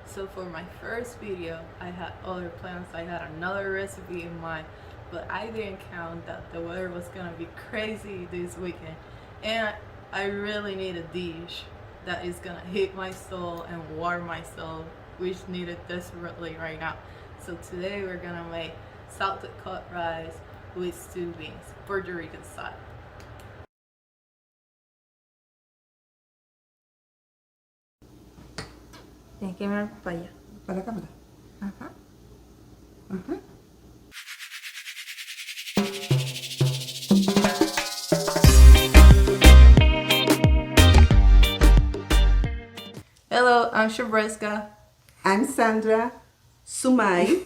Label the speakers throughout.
Speaker 1: So for my first video, I had other plans. I had another recipe in mind, but I didn't count that the weather was gonna be crazy this weekend, and I really need a dish that is gonna hit my soul and warm my soul, which needed desperately right now. So today we're gonna make salted cod rice with stewed beans, Puerto Rican style. Tienes que mirar para allá.
Speaker 2: Para la cámara.
Speaker 1: Ajá.
Speaker 2: Ajá.
Speaker 1: Hello, I'm Shabreska.
Speaker 2: I'm Sandra Sumai.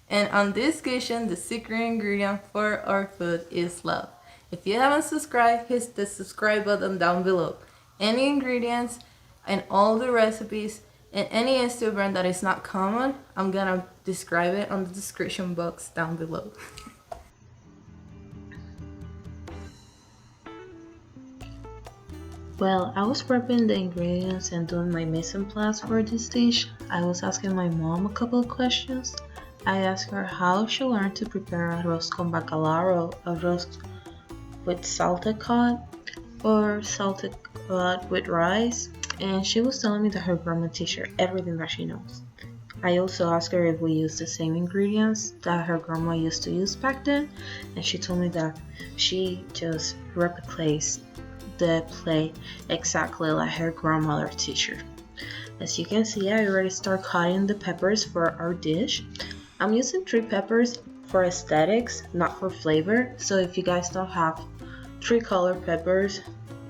Speaker 1: And on this kitchen, the secret ingredient for our food is love. If you haven't subscribed, hit the subscribe button down below. Any ingredients and all the recipes and any Insta brand that is not common, I'm gonna describe it on the description box down below.
Speaker 3: Well, I was prepping the ingredients and doing my mise en place for this dish. I was asking my mom a couple of questions. I asked her how she learned to prepare arroz con bacalao, arroz with salted cod, or salted cod with rice, and she was telling me that her grandma teach her everything that she knows. I also asked her if we use the same ingredients that her grandma used to use back then, and she told me that she just replicates the plate exactly like her grandmother teacher. As you can see, I already start cutting the peppers for our dish. I'm using 3 peppers for aesthetics, not for flavor, so if you guys don't have 3 color peppers,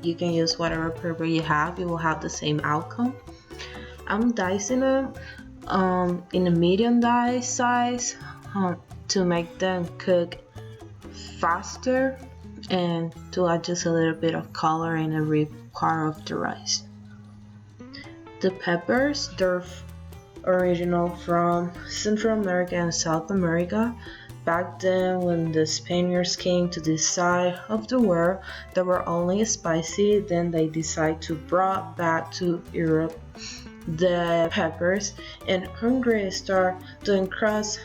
Speaker 3: you can use whatever pepper you have, you will have the same outcome. I'm dicing them in a medium dice size to make them cook faster and to add just a little bit of color in every part of the rice. The peppers, they're original from Central America and South America. Back then, when the Spaniards came to this side of the world, they were only spicy. Then they decided to brought back to Europe the peppers, and Hungary start doing cross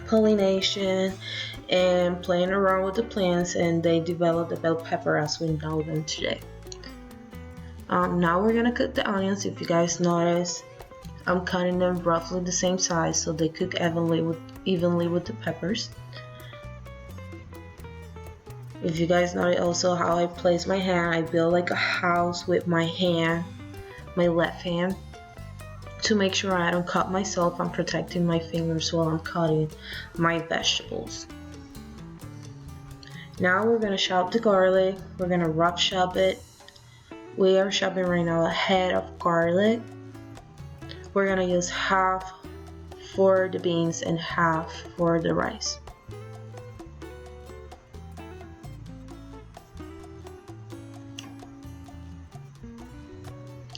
Speaker 3: pollination and playing around with the plants, and they developed the bell pepper as we know them today. Now we're gonna cook the onions. If you guys notice, I'm cutting them roughly the same size so they cook evenly with the peppers. If you guys notice also how I place my hand, I build like a house with my hand, my left hand, to make sure I don't cut myself. I'm protecting my fingers while I'm cutting my vegetables. Now we're gonna chop the garlic. We're gonna rough chop it. We are chopping right now a head of garlic. We're gonna use half for the beans and half for the rice.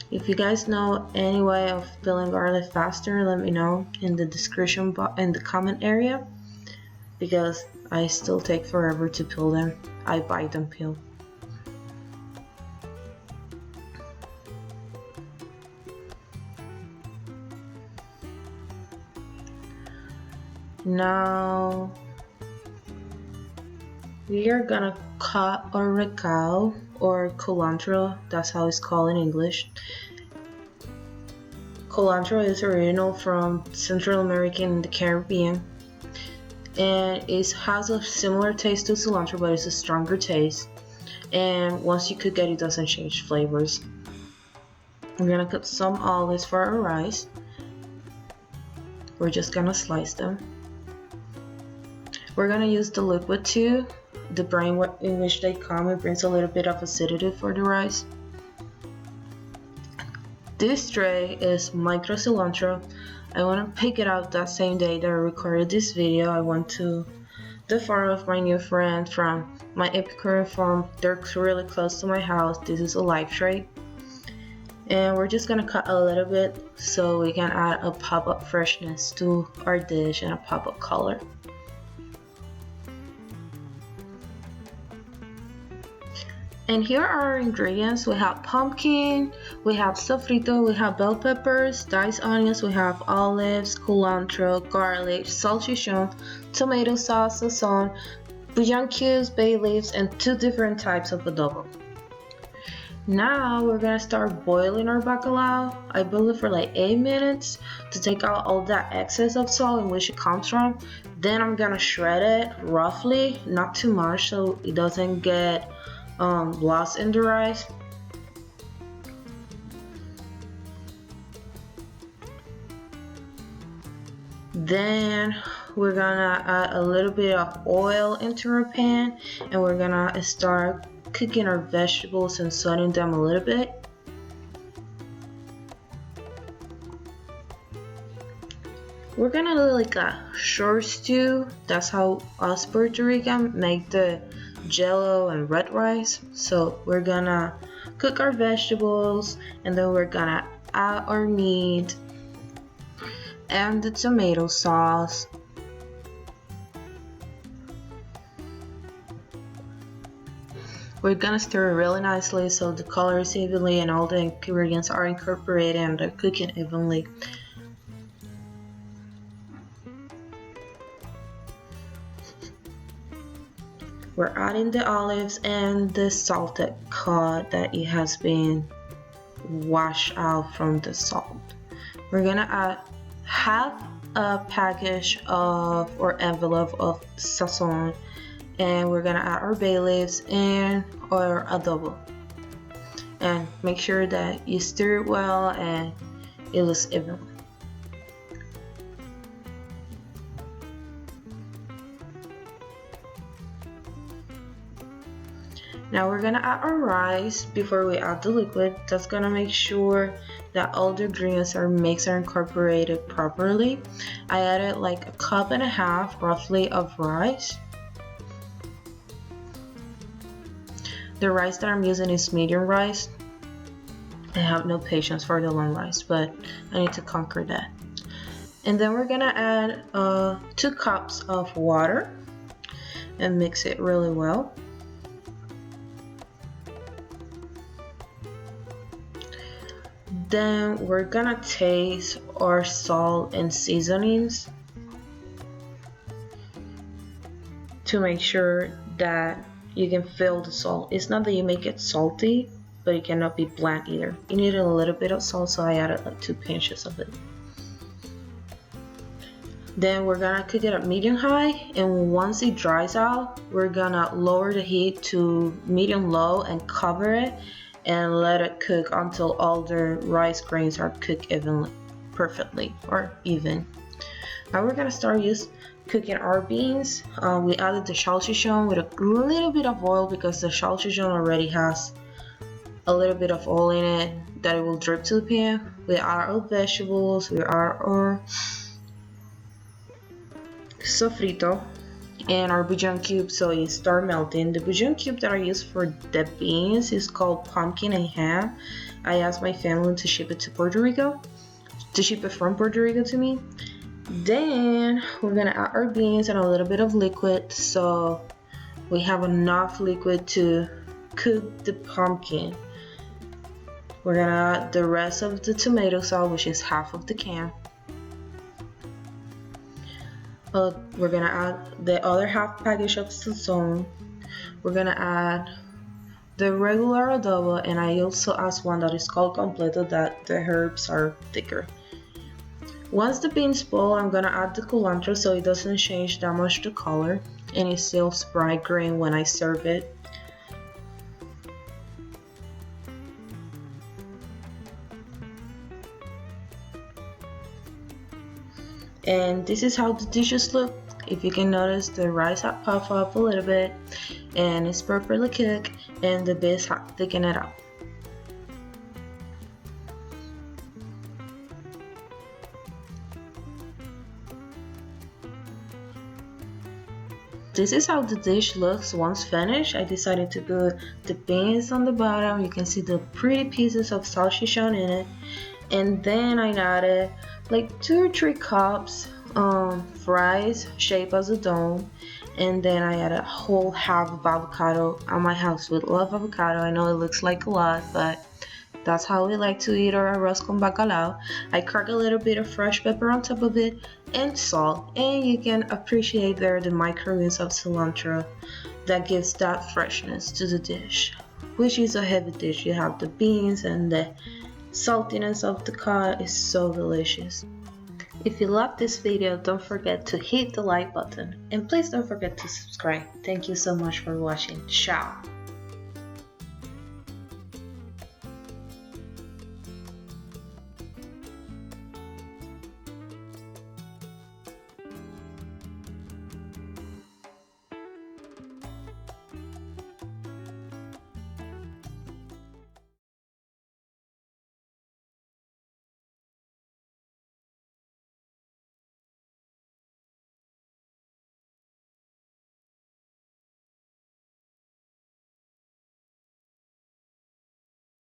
Speaker 3: If you guys know any way of peeling garlic faster, let me know in the description box, in the comment area, because I still take forever to peel them. I buy them peeled. Now we are gonna cut our recao or cilantro, that's how it's called in English. Cilantro is original from Central America and the Caribbean, and it has a similar taste to cilantro, but it's a stronger taste, and once you cook it, it doesn't change flavors. We're gonna cut some olives for our rice. We're just gonna slice them. We're gonna use the liquid too. The brine in which they come, it brings a little bit of acidity for the rice. This tray is micro cilantro. I want to pick it out that same day that I recorded this video. I went to the farm of my new friend from my Epicurean farm. They're really close to my house. This is a live tray. And we're just gonna cut a little bit so we can add a pop-up freshness to our dish and a pop-up color. And here are our ingredients. We have pumpkin, we have sofrito, we have bell peppers, diced onions, we have olives, cilantro, garlic, salchichón, tomato sauce, sazon, bouillon cubes, bay leaves, and 2 different types of adobo. Now we're gonna start boiling our bacalao. I boil it for like 8 minutes to take out all that excess of salt in which it comes from. Then I'm gonna shred it roughly, not too much so it doesn't get lost in the rice. Then we're gonna add a little bit of oil into our pan, and we're gonna start cooking our vegetables and sauteing them a little bit. We're gonna do like a short stew. That's how us Puerto Rican make the jello and red rice. So we're gonna cook our vegetables, and then we're gonna add our meat and the tomato sauce. We're gonna stir it really nicely so the color is evenly and all the ingredients are incorporated and they're cooking evenly. We're adding the olives and the salted cod that it has been washed out from the salt. We're gonna add half a package of or envelope of sazon, and we're gonna add our bay leaves and our adobo. And make sure that you stir it well and it looks even. Now we're gonna add our rice before we add the liquid. That's gonna make sure that all the ingredients are mixed and incorporated properly. I added like 1.5 cups roughly of rice. The rice that I'm using is medium rice. I have no patience for the long rice, but I need to conquer that. And then we're gonna add 2 cups of water and mix it really well. Then we're gonna taste our salt and seasonings to make sure that you can feel the salt. It's not that you make it salty, but it cannot be bland either. You need a little bit of salt, so I added like 2 pinches of it. Then we're gonna cook it at medium high, and once it dries out, we're gonna lower the heat to medium low and cover it and let it cook until all the rice grains are cooked evenly, perfectly, or even. Now we're gonna start cooking our beans. We added the salchichón with a little bit of oil because the salchichón already has a little bit of oil in it that it will drip to the pan. We add our vegetables, we add our sofrito and our bouillon cube, so it start melting. The bouillon cube that I use for the beans is called pumpkin and ham. I asked my family to ship it to Puerto Rico, to ship it from Puerto Rico to me. Then we're gonna add our beans and a little bit of liquid, so we have enough liquid to cook the pumpkin. We're gonna add the rest of the tomato sauce, which is half of the can. We're gonna add the other half package of sazon. We're gonna add the regular adobo, and I also asked one that is called completo, that the herbs are thicker. Once the beans boil, I'm gonna add the cilantro so it doesn't change that much the color, and it still bright green when I serve it. And this is how the dishes look. If you can notice, the rice had puffed up a little bit and it's properly cooked, and the beans had thickened it up. This is how the dish looks once finished. I decided to put the beans on the bottom. You can see the pretty pieces of salchichon in it. And then I added like 2 or 3 cups of rice shaped as a dome, and then I add a whole half of avocado. At my house we love avocado. I know it looks like a lot, but that's how we like to eat our arroz con bacalao. I crack a little bit of fresh pepper on top of it and salt, and you can appreciate there the micro-use of cilantro that gives that freshness to the dish, which is a heavy dish. You have the beans and the saltiness of the cod is so delicious. If you love this video, don't forget to hit the like button and please don't forget to subscribe. Thank you so much for watching. Ciao!